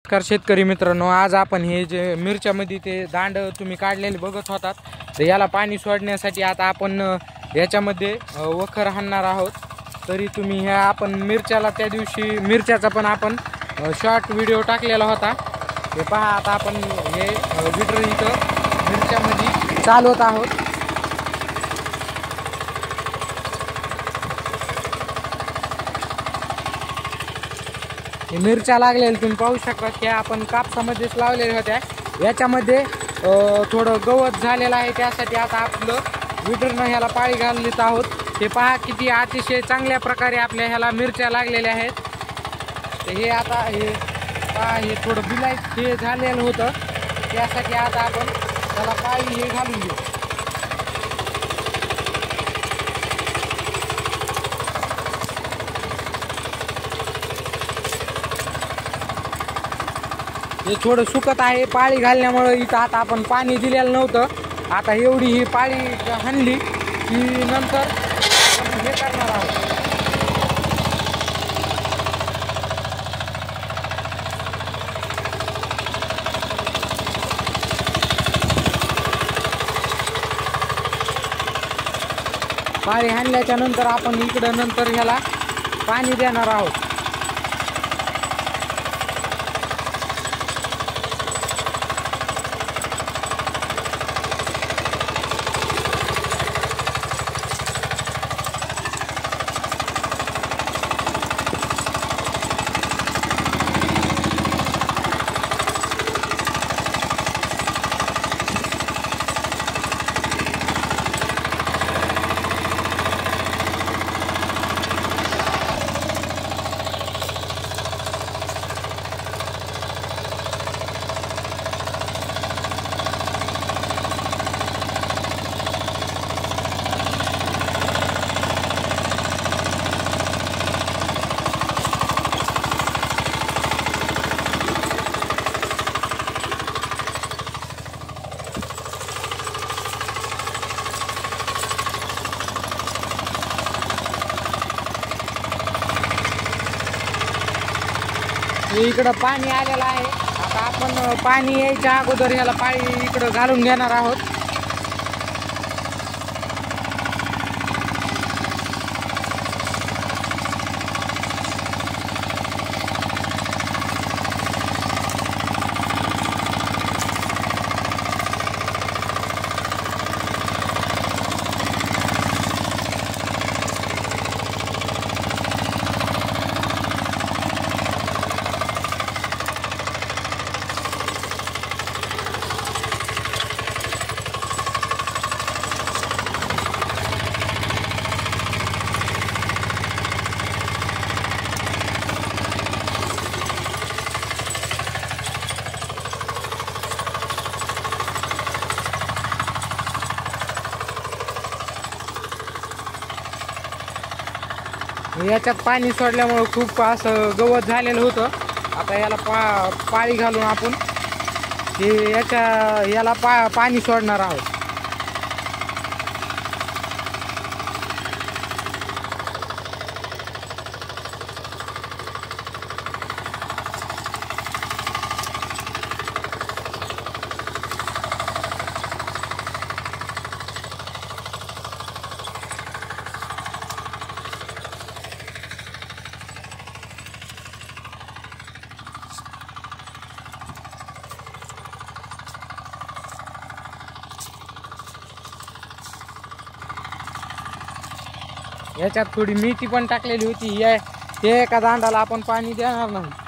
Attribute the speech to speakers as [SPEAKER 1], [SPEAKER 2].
[SPEAKER 1] नमस्कार शेतकरी मित्रांनो, आज आपण हे जे मिरच्यामध्ये ते दांड तुम्ही काढलेले बघत होतात, तर याला पाणी सोडण्यासाठी आता आपण याच्यामध्ये वखर हाणणार आहोत. तरी तुम्ही ह्या आपण मिरच्याला त्या दिवशी मिरच्याचा पण आपण शॉर्ट व्हिडिओ टाकलेला होता. हे पहा, आता आपण हे विटर इथं मिरच्यामध्ये चालवत आहोत. मिरच्या लागलेल्या तुम्ही पाहू शकता की आपण कापसामध्येच लावलेल्या होत्या. याच्यामध्ये थोडं गवत झालेलं आहे, त्यासाठी आता आपलं विटरनं ह्याला पाळी घालत आहोत. हे पहा किती अतिशय चांगल्या प्रकारे आपल्या ह्याला मिरच्या लागलेल्या आहेत. तर हे आता हे पहा, हे थोडं बिलाईत हे झालेलं होतं, त्यासाठी आता आपण त्याला पाळी हे घालून घेऊ. हे थोडं सुकत आहे पाळी घालण्यामुळे. इथं आता आपण पाणी दिलेलं नव्हतं. आता एवढी ही पाळी हाणली की नंतर आपण हे करणार आहोत. पाळी हाणल्याच्या नंतर आपण इकडं नंतर ह्याला पाणी देणार आहोत. इकडं पाणी आलेलं आहे. आता आपण पाणी यायच्या अगोदर ह्याला पाळी इकडं घालून घेणार आहोत. याच्यात पाणी सोडल्यामुळे खूप असं गवत झालेलं होतं. आता याला पाळी घालून आपण हे याला पाणी सोडणार आहोत. याच्यात थोडी मेथी पण टाकलेली होती. हे एका दांडाला आपण पाणी देणार नाही.